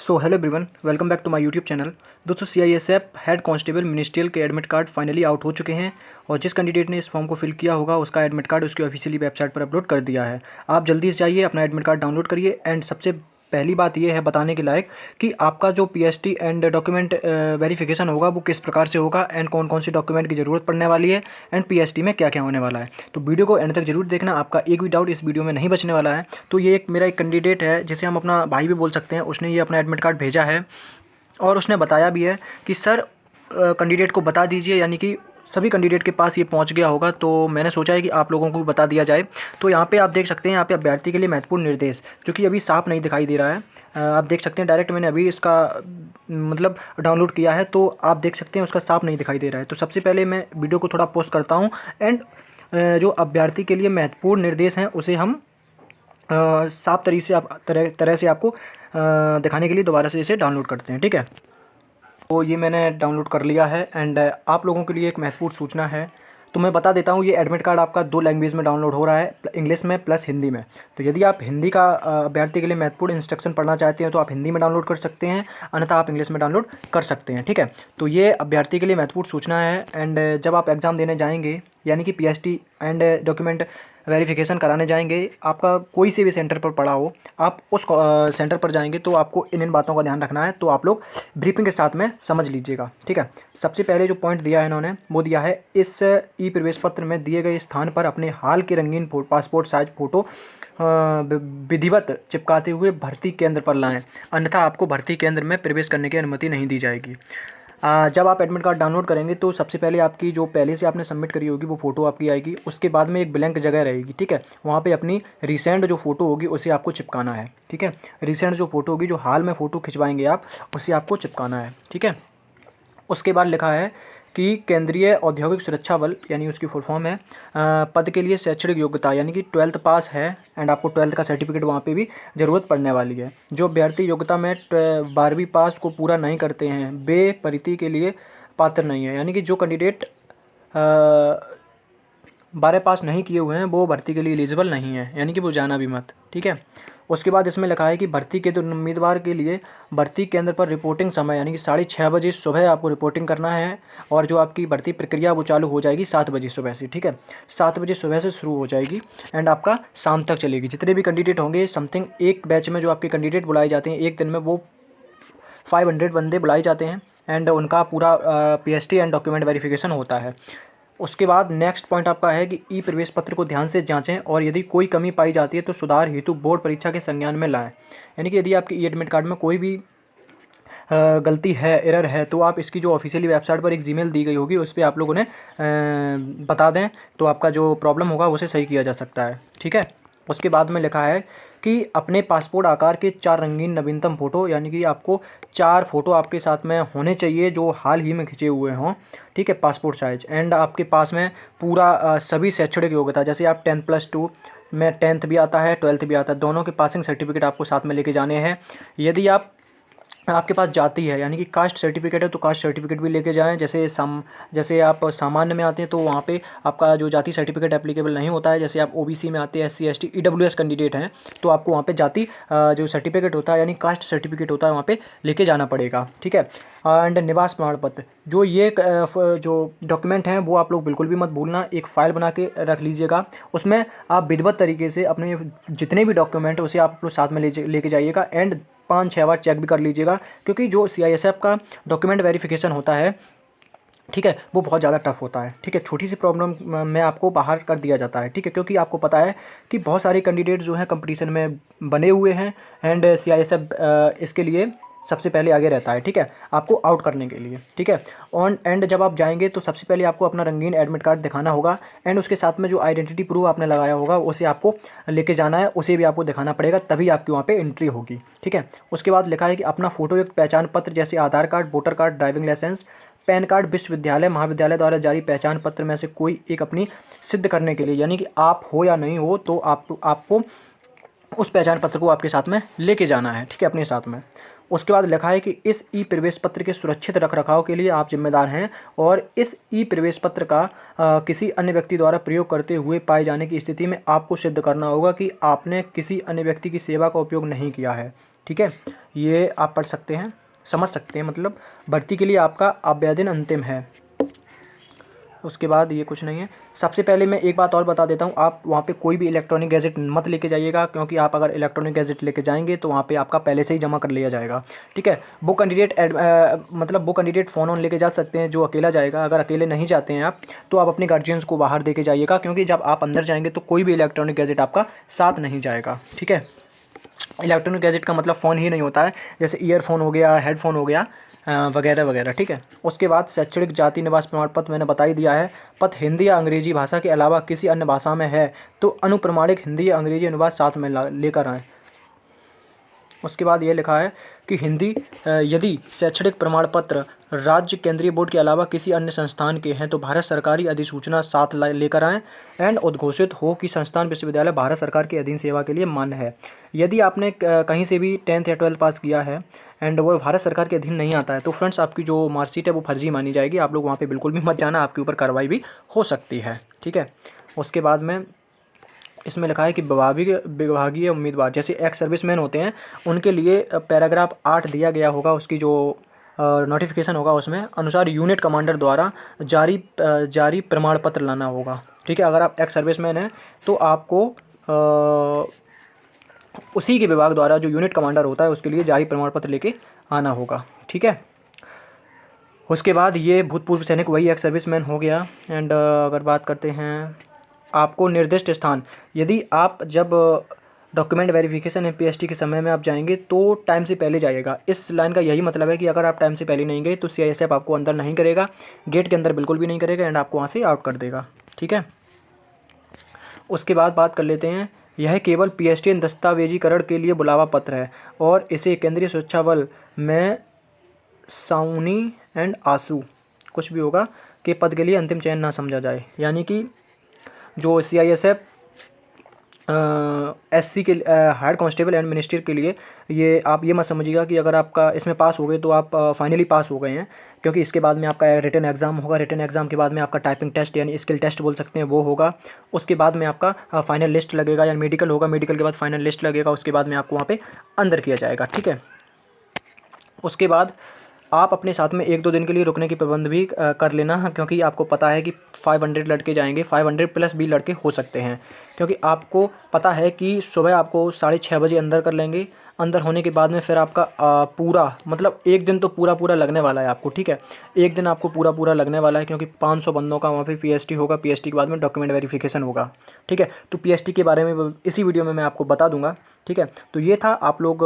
So hello everyone, welcome back to my YouTube channel. दोस्तों, CISF head constable ministerial के admit card finally out हो चुके हैं और जिस कैंडिडेट ने इस फॉर्म को फिल किया होगा उसका एडमिट कार्ड उसकी ऑफिशियली वेबसाइट पर अपलोड कर दिया है। आप जल्दी से जाइए, अपना एडमिट कार्ड डाउनलोड करिए। एंड सबसे पहली बात यह है बताने के लायक कि आपका जो पीएसटी एंड डॉक्यूमेंट वेरिफिकेशन होगा वो किस प्रकार से होगा एंड कौन कौन सी डॉक्यूमेंट की ज़रूरत पड़ने वाली है एंड पीएसटी में क्या क्या होने वाला है। तो वीडियो को एंड तक जरूर देखना, आपका एक भी डाउट इस वीडियो में नहीं बचने वाला है। तो ये मेरा एक कैंडिडेट है जिसे हम अपना भाई भी बोल सकते हैं, उसने ये अपना एडमिट कार्ड भेजा है और उसने बताया भी है कि सर कैंडिडेट को बता दीजिए, यानी कि सभी कैंडिडेट के पास ये पहुंच गया होगा। तो मैंने सोचा है कि आप लोगों को भी बता दिया जाए। तो यहाँ पे आप देख सकते हैं, यहाँ पे अभ्यर्थी के लिए महत्वपूर्ण निर्देश, जो कि अभी साफ नहीं दिखाई दे रहा है। आप देख सकते हैं डायरेक्ट मैंने अभी इसका मतलब डाउनलोड किया है, तो आप देख सकते हैं उसका साफ नहीं दिखाई दे रहा है। तो सबसे पहले मैं वीडियो को थोड़ा पोस्ट करता हूँ एंड जो अभ्यर्थी के लिए महत्वपूर्ण निर्देश हैं उसे हम साफ तरह से आपको दिखाने के लिए दोबारा से इसे डाउनलोड करते हैं। ठीक है, तो ये मैंने डाउनलोड कर लिया है एंड आप लोगों के लिए एक महत्वपूर्ण सूचना है। तो मैं बता देता हूँ, ये एडमिट कार्ड आपका 2 लैंग्वेज में डाउनलोड हो रहा है, इंग्लिश में प्लस हिंदी में। तो यदि आप हिंदी का अभ्यर्थी के लिए महत्वपूर्ण इंस्ट्रक्शन पढ़ना चाहते हैं तो आप हिंदी में डाउनलोड कर सकते हैं, अन्यथा आप इंग्लिश में डाउनलोड कर सकते हैं। ठीक है, तो ये अभ्यर्थी के लिए महत्वपूर्ण सूचना है। एंड जब आप एग्ज़ाम देने जाएंगे, यानी कि पीएसटी एंड डॉक्यूमेंट वेरिफिकेशन कराने जाएंगे, आपका कोई से भी सेंटर पर पड़ा हो, आप उस सेंटर पर जाएंगे तो आपको इन बातों का ध्यान रखना है। तो आप लोग ब्रीफिंग के साथ में समझ लीजिएगा। ठीक है, सबसे पहले जो पॉइंट दिया है इन्होंने वो दिया है, इस ई प्रवेश पत्र में दिए गए स्थान पर अपने हाल के रंगीन पासपोर्ट साइज फ़ोटो विधिवत चिपकाते हुए भर्ती केंद्र पर लाएं, अन्यथा आपको भर्ती केंद्र में प्रवेश करने की अनुमति नहीं दी जाएगी। जब आप एडमिट कार्ड डाउनलोड करेंगे तो सबसे पहले आपकी जो पहले से आपने सबमिट करी होगी वो फ़ोटो आपकी आएगी। उसके बाद में एक ब्लैंक जगह रहेगी। ठीक है, वहाँ पे अपनी रिसेंट जो फ़ोटो होगी उसे आपको चिपकाना है। ठीक है, रिसेंट जो फ़ोटो होगी, जो हाल में फ़ोटो खिंचवाएंगे आप, उसे आपको चिपकाना है। ठीक है, उसके बाद लिखा है कि केंद्रीय औद्योगिक सुरक्षा बल, यानी उसकी फुल फॉर्म है, पद के लिए शैक्षणिक योग्यता, यानी कि 12th पास है एंड आपको 12th का सर्टिफिकेट वहाँ पे भी ज़रूरत पड़ने वाली है। जो अभ्यर्थी योग्यता में 12वीं पास को पूरा नहीं करते हैं वे भर्ती के लिए पात्र नहीं है, यानी कि जो कैंडिडेट 12 पास नहीं किए हुए हैं वो भर्ती के लिए एलिजिबल नहीं है, यानी कि वो जाना भी मत। ठीक है, उसके बाद इसमें लिखा है कि भर्ती के उम्मीदवार के लिए भर्ती केंद्र पर रिपोर्टिंग समय, यानी कि 6:30 बजे सुबह आपको रिपोर्टिंग करना है और जो आपकी भर्ती प्रक्रिया वो चालू हो जाएगी 7 बजे सुबह से। ठीक है, 7 बजे सुबह से शुरू हो जाएगी एंड आपका शाम तक चलेगी। जितने भी कैंडिडेट होंगे, समथिंग एक बैच में जो आपके कैंडिडेट बुलाए जाते हैं एक दिन में, वो 500 बंदे बुलाए जाते हैं एंड उनका पूरा पीएसटी एंड डॉक्यूमेंट वेरिफिकेशन होता है। उसके बाद नेक्स्ट पॉइंट आपका है कि ई प्रवेश पत्र को ध्यान से जांचें और यदि कोई कमी पाई जाती है तो सुधार हेतु बोर्ड परीक्षा के संज्ञान में लाएं। यानी कि यदि आपके ई एडमिट कार्ड में कोई भी गलती है, एरर है, तो आप इसकी जो ऑफिशियली वेबसाइट पर एक जीमेल दी गई होगी उस पर आप लोग उन्हें बता दें, तो आपका जो प्रॉब्लम होगा उसे सही किया जा सकता है। ठीक है, उसके बाद में लिखा है कि अपने पासपोर्ट आकार के 4 रंगीन नवीनतम फ़ोटो, यानी कि आपको 4 फ़ोटो आपके साथ में होने चाहिए जो हाल ही में खिंचे हुए हों। ठीक है, पासपोर्ट साइज एंड आपके पास में पूरा सभी शैक्षणिक योग्यता, जैसे आप 10+2 में 10th भी आता है 12th भी आता है, दोनों के पासिंग सर्टिफिकेट आपको साथ में लेके जाने हैं। यदि आपके पास जाति है, यानी कि कास्ट सर्टिफिकेट है, तो कास्ट सर्टिफिकेट भी लेके जाएं। जैसे आप सामान्य में आते हैं तो वहाँ पे आपका जो जाति सर्टिफिकेट एप्लीकेबल नहीं होता है। जैसे आप ओबीसी में आते हैं, SC ST EWS कैंडिडेट हैं, तो आपको वहाँ पे जाति जो सर्टिफिकेट होता है, यानी कास्ट सर्टिफिकेट होता है, वहाँ पे लेके जाना पड़ेगा। ठीक है, एंड निवास प्रमाण पत्र, जो ये जो डॉक्यूमेंट हैं वो आप लोग बिल्कुल भी मत भूलना, एक फ़ाइल बना के रख लीजिएगा। उसमें आप विधिवत तरीके से अपने जितने भी डॉक्यूमेंट उसे आप लोग साथ में लेके जाइएगा एंड 5-6 बार चेक भी कर लीजिएगा, क्योंकि जो सीआईएसएफ का डॉक्यूमेंट वेरिफिकेशन होता है, ठीक है, वो बहुत ज़्यादा टफ होता है। ठीक है, छोटी सी प्रॉब्लम में आपको बाहर कर दिया जाता है। ठीक है, क्योंकि आपको पता है कि बहुत सारे कैंडिडेट जो हैं कंपटीशन में बने हुए हैं एंड सीआईएसएफ इसके लिए सबसे पहले आगे रहता है। ठीक है, आपको आउट करने के लिए। ठीक है, ऑन एंड जब आप जाएंगे तो सबसे पहले आपको अपना रंगीन एडमिट कार्ड दिखाना होगा एंड उसके साथ में जो आइडेंटिटी प्रूफ आपने लगाया होगा उसे आपको लेके जाना है, उसे भी आपको दिखाना पड़ेगा, तभी आपकी वहाँ पे एंट्री होगी। ठीक है, उसके बाद लिखा है कि अपना फोटो एक पहचान पत्र, जैसे Aadhaar card, voter card, driving licence, PAN card, विश्वविद्यालय महाविद्यालय द्वारा जारी पहचान पत्र में से कोई एक अपनी सिद्ध करने के लिए, यानी कि आप हो या नहीं हो, तो आपको उस पहचान पत्र को आपके साथ में लेके जाना है। ठीक है, अपने साथ में। उसके बाद लिखा है कि इस ई प्रवेश पत्र के सुरक्षित रखरखाव के लिए आप जिम्मेदार हैं और इस ई प्रवेश पत्र का किसी अन्य व्यक्ति द्वारा प्रयोग करते हुए पाए जाने की स्थिति में आपको सिद्ध करना होगा कि आपने किसी अन्य व्यक्ति की सेवा का उपयोग नहीं किया है। ठीक है, ये आप पढ़ सकते हैं, समझ सकते हैं, मतलब भर्ती के लिए आपका आवेदन अंतिम है। उसके बाद ये कुछ नहीं है। सबसे पहले मैं एक बात और बता देता हूँ, आप वहाँ पे कोई भी इलेक्ट्रॉनिक गैजेट मत लेके जाइएगा, क्योंकि आप अगर इलेक्ट्रॉनिक गैजेट लेके जाएंगे तो वहाँ पे आपका पहले से ही जमा कर लिया जाएगा, ठीक है। वो कैंडिडेट मतलब वो कैंडिडेट फ़ोन ऑन लेके जा सकते हैं जो अकेला जाएगा। अगर अकेले नहीं जाते हैं आप तो आप अपने गार्जियंस को बाहर दे के जाइएगा, क्योंकि जब आप अंदर जाएंगे तो कोई भी इलेक्ट्रॉनिक गैजेट आपका साथ नहीं जाएगा, ठीक है। इलेक्ट्रॉनिक गैजेट का मतलब फ़ोन ही नहीं होता है, जैसे ईयरफोन हो गया, हेडफोन हो गया, वगैरह वगैरह, ठीक है। उसके बाद शैक्षणिक जाति निवास प्रमाण पत्र मैंने बता ही दिया है। पत्र हिंदी या अंग्रेजी भाषा के अलावा किसी अन्य भाषा में है तो अनुप्रमाणिक हिंदी या अंग्रेजी अनुवाद साथ में लेकर आएँ। उसके बाद ये लिखा है कि हिंदी यदि शैक्षणिक प्रमाण पत्र राज्य केंद्रीय बोर्ड के अलावा किसी अन्य संस्थान के हैं तो भारत सरकारी अधिसूचना साथ लेकर आएँ एंड उद्घोषित हो कि संस्थान विश्वविद्यालय भारत सरकार के अधीन सेवा के लिए मान्य है। यदि आपने कहीं से भी 10th या 12th पास किया है एंड वो भारत सरकार के अधीन नहीं आता है तो फ्रेंड्स आपकी जो मार्कशीट है वो फर्जी मानी जाएगी। आप लोग वहाँ पर बिल्कुल भी मत जाना, आपके ऊपर कार्रवाई भी हो सकती है, ठीक है। उसके बाद में इसमें लिखा है कि विभागीय उम्मीदवार जैसे एक्स सर्विसमैन होते हैं उनके लिए पैराग्राफ 8 दिया गया होगा, उसकी जो नोटिफिकेशन होगा उसमें अनुसार यूनिट कमांडर द्वारा जारी प्रमाण पत्र लाना होगा, ठीक है। अगर आप एक्स सर्विसमैन हैं तो आपको उसी के विभाग द्वारा जो यूनिट कमांडर होता है उसके लिए जारी प्रमाण पत्र लेके आना होगा, ठीक है। उसके बाद ये भूतपूर्व सैनिक वही एक्स सर्विसमैन हो गया। एंड अगर बात करते हैं आपको निर्दिष्ट स्थान, यदि आप जब डॉक्यूमेंट वेरिफिकेशन एंड पीएसटी के समय में आप जाएंगे तो टाइम से पहले जाइएगा। इस लाइन का यही मतलब है कि अगर आप टाइम से पहले नहीं गए तो सीआईएसएफ आपको अंदर नहीं करेगा, गेट के अंदर बिल्कुल भी नहीं करेगा एंड आपको वहाँ से आउट कर देगा, ठीक है। उसके बाद बात कर लेते हैं, यह केवल पीएसटी दस्तावेजीकरण के लिए बुलावा पत्र है और इसे केंद्रीय सुरक्षा बल में साउनी एंड आंसू कुछ भी होगा के पद के लिए अंतिम चयन ना समझा जाए। यानी कि जो सीआईएसएफ एससी के हायर कांस्टेबल एंड मिनिस्टर के लिए ये आप ये मत समझिएगा कि अगर आपका इसमें पास हो गए तो आप फाइनली पास हो गए हैं, क्योंकि इसके बाद में आपका रिटन एग्ज़ाम होगा। रिटन एग्ज़ाम के बाद में आपका टाइपिंग टेस्ट यानी स्किल टेस्ट बोल सकते हैं वो होगा। उसके बाद में आपका फाइनल लिस्ट लगेगा या मेडिकल होगा, मेडिकल के बाद फाइनल लिस्ट लगेगा, उसके बाद में आपको वहाँ पे अंदर किया जाएगा, ठीक है। उसके बाद आप अपने साथ में 1-2 दिन के लिए रुकने की प्रबंध भी कर लेना, क्योंकि आपको पता है कि 500 लड़के जाएंगे, 500 प्लस भी लड़के हो सकते हैं, क्योंकि आपको पता है कि सुबह आपको 6:30 बजे अंदर कर लेंगे। अंदर होने के बाद में फिर आपका पूरा मतलब एक दिन तो पूरा लगने वाला है आपको, ठीक है। एक दिन आपको पूरा लगने वाला है, क्योंकि 500 बंदों का वहाँ पे पीएसटी होगा। पीएसटी के बाद में डॉक्यूमेंट वेरिफिकेशन होगा, ठीक है। तो पीएसटी के बारे में इसी वीडियो में मैं आपको बता दूंगा, ठीक है। तो ये था, आप लोग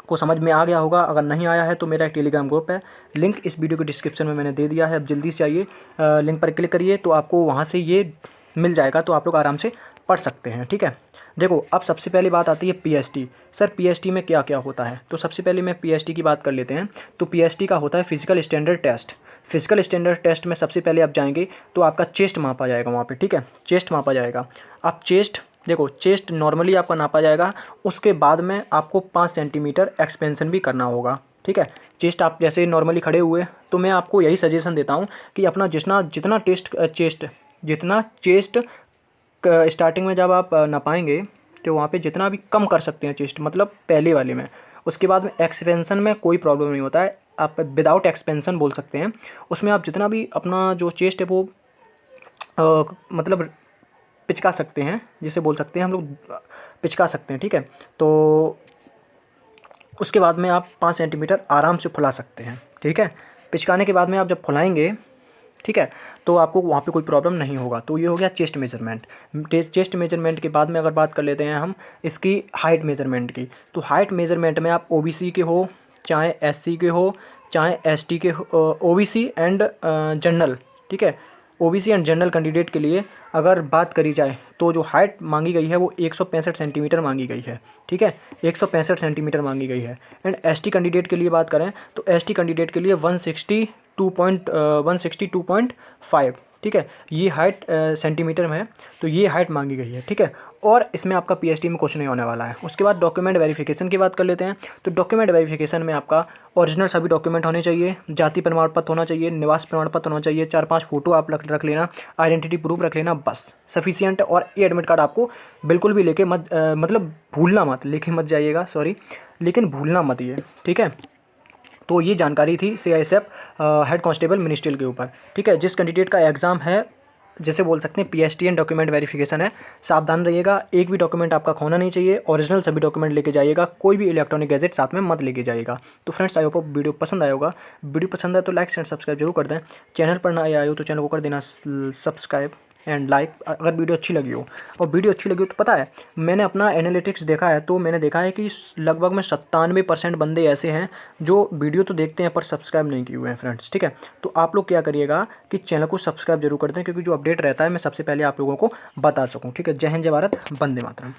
को समझ में आ गया होगा। अगर नहीं आया है तो मेरा एक टेलीग्राम ग्रुप है, लिंक इस वीडियो के डिस्क्रिप्शन में मैंने दे दिया है। अब जल्दी से आइए, लिंक पर क्लिक करिए तो आपको वहाँ से ये मिल जाएगा, तो आप लोग आराम से पढ़ सकते हैं, ठीक है। देखो, अब सबसे पहली बात आती है पीएसटी। सर पीएसटी में क्या क्या होता है, तो सबसे पहले मैं पीएसटी की बात कर लेते हैं। तो पीएसटी का होता है physical standard test. Physical standard test में सबसे पहले आप जाएंगे तो आपका चेस्ट मापा जाएगा वहाँ पे, ठीक है। चेस्ट मापा जाएगा। आप चेस्ट देखो, चेस्ट नॉर्मली आपका नापा जाएगा, उसके बाद में आपको 5 सेंटीमीटर एक्सपेंशन भी करना होगा, ठीक है। चेस्ट आप जैसे नॉर्मली खड़े हुए, तो मैं आपको यही सजेशन देता हूँ कि अपना जितना चेस्ट स्टार्टिंग में जब आप नापाएंगे तो वहाँ पे जितना भी कम कर सकते हैं चेस्ट, मतलब पहले वाले में। उसके बाद में एक्सपेंशन में कोई प्रॉब्लम नहीं होता है, आप विदाउट एक्सपेंशन बोल सकते हैं। उसमें आप जितना भी अपना जो चेस्ट है वो मतलब पिचका सकते हैं, जिसे बोल सकते हैं हम लोग पिचका सकते हैं, ठीक है। तो उसके बाद में आप 5 सेंटीमीटर आराम से फुला सकते हैं, ठीक है। पिचकाने के बाद में आप जब फुलाएंगे, ठीक है, तो आपको वहाँ पे कोई प्रॉब्लम नहीं होगा। तो ये हो गया चेस्ट मेजरमेंट। चेस्ट मेजरमेंट के बाद में अगर बात कर लेते हैं हम इसकी हाइट मेजरमेंट की, तो हाइट मेजरमेंट में आप ओबीसी के हो, चाहे एससी के हो, चाहे एसटी के हो, ओबीसी एंड जनरल, ठीक है। ओबीसी एंड जनरल कैंडिडेट के लिए अगर बात करी जाए तो जो हाइट मांगी गई है वो 165 सेंटीमीटर मांगी गई है, ठीक है। 165 सेंटीमीटर मांगी गई है। एंड एसटी कैंडिडेट के लिए बात करें तो एसटी कैंडिडेट के लिए 162.5, ठीक है। ये हाइट सेंटीमीटर में है, तो ये हाइट मांगी गई है, ठीक है। और इसमें आपका पीएचडी में कुछ नहीं होने वाला है। उसके बाद डॉक्यूमेंट वेरिफिकेशन की बात कर लेते हैं। तो डॉक्यूमेंट वेरिफिकेशन में आपका ओरिजिनल सभी डॉक्यूमेंट होने चाहिए, जाति प्रमाण पत्र होना चाहिए, निवास प्रमाण पत्र होना चाहिए, 4-5 फोटो आप रख लेना, आइडेंटिटी प्रूफ रख लेना, बस सफिशियंट। और ये एडमिट कार्ड आपको बिल्कुल भी लेके मत मतलब भूलना मत, लेके मत जाइएगा, सॉरी, लेकिन भूलना मत ये, ठीक है। तो ये जानकारी थी सीआईएसएफ हेड कांस्टेबल मिनिस्ट्रियल के ऊपर, ठीक है। जिस कैंडिडेट का एग्ज़ाम है, जैसे बोल सकते हैं पीएचडी एंड डॉक्यूमेंट वेरिफिकेशन है, सावधान रहिएगा, एक भी डॉक्यूमेंट आपका खोना नहीं चाहिए, ओरिजिनल सभी डॉक्यूमेंट लेके जाइएगा, कोई भी इलेक्ट्रॉनिक गैजेट साथ में मत लेके जाइएगा। तो फ्रेंड्स, आई होप वीडियो पसंद आया होगा। वीडियो पसंद आए तो लाइक एंड सब्सक्राइब जरूर कर दें। चैनल पर नए आए हो तो चैनल को कर देना सब्सक्राइब एंड लाइक अगर वीडियो अच्छी लगी हो। और वीडियो अच्छी लगी हो तो पता है, मैंने अपना एनालिटिक्स देखा है, तो मैंने देखा है कि लगभग में 97% बंदे ऐसे हैं जो वीडियो तो देखते हैं पर सब्सक्राइब नहीं किए हुए हैं फ्रेंड्स, ठीक है। तो आप लोग क्या करिएगा कि चैनल को सब्सक्राइब जरूर कर दें, क्योंकि जो अपडेट रहता है मैं सबसे पहले आप लोगों को बता सकूँ, ठीक है। जय हिंद, जय भारत, वंदे मातरम।